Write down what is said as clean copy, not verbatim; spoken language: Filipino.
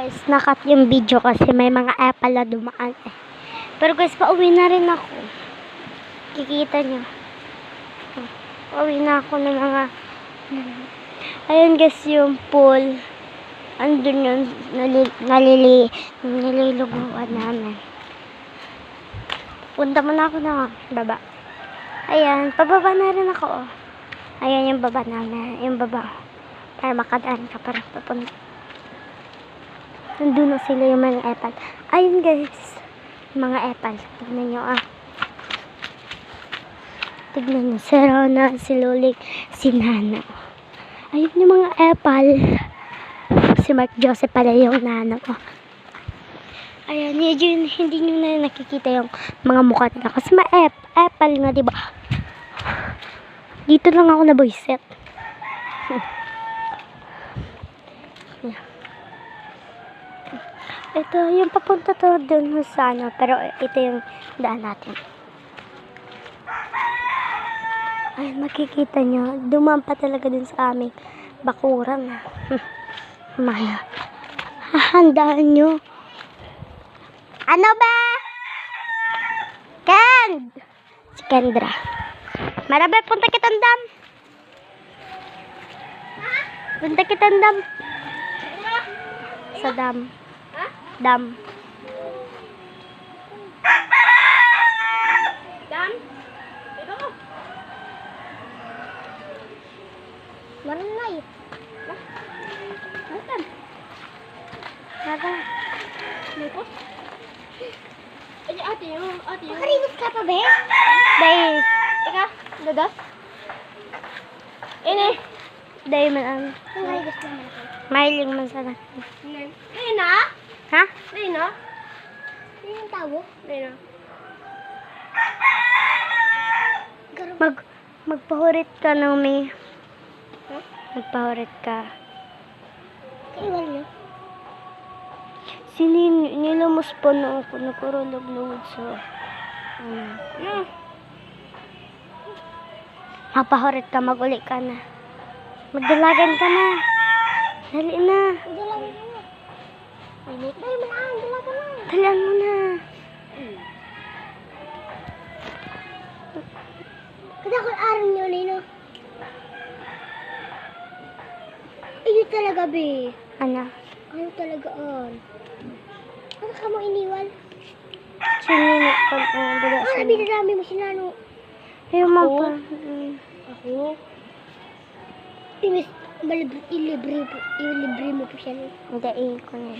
Guys, nakat yung video kasi may mga apple na dumaan eh. Pero guys, pauwi na rin ako. Kikita nyo. Pauwi na ako ng mga... Ayun guys, yung pool. Andun yung nalililuguan namin. Punta muna ako na baba. Ayan, pababa na rin ako. Oh. Ayan yung baba namin. Yung baba. Para makadaan ka para papunta. Nandun na sila yung mga apple. Ayun guys. Mga apple. Tignan nyo ah. Tignan nyo. Si Rona, si Lulik, si Nana. Ayun yung mga apple. Si Mark Joseph pala yung nana ko. Ayan. Yun, hindi nyo na nakikita yung mga mukha nila. Kasi apple nga diba. Dito lang ako na boyset. Ito, yung papunta to dun sa ano, pero ito yung daan natin. Ay, makikita nyo, dumaan pa talaga dun sa aming bakuran. Mala. Hahandaan nyo. Ano ba? Ken! Si Kendra. Marabe, punta kitang dam. Punta kitang dam. Sa dam. Dam. Dam? Ito ko. Maranay. Nasaan? Tara. Dito? Ay, ate yun. Makarigot ka pa, be? Dahil. Ika, dadas? Ini. Dahil man ang. Makarigot naman ako. Mahiling man sana. Rina? Ha? Rina? Rina yung tao? Rina. Magpahurit ka na, Umi. Huh? Magpahurit ka. Kaiwan niyo? Nilamos pa na ako. Nagkarulog-lugod sa... No. Magpahurit ka, mag-uli ka na. Magdalagan ka na. Dali na. Dalagan mo na. Init. Dali mo na. Dalagan mo. Dalan mo na. Kada ko araw niyo, Lino. Ayun talaga, be. Ano? Ano talaga, on? Ano ka mo iniwan? Sinino ka. Dala Ah, sinino. binadami mo sinano. Yung mga Ako? pa. Ako? Ilibre mo po siya. Hindi, ko na.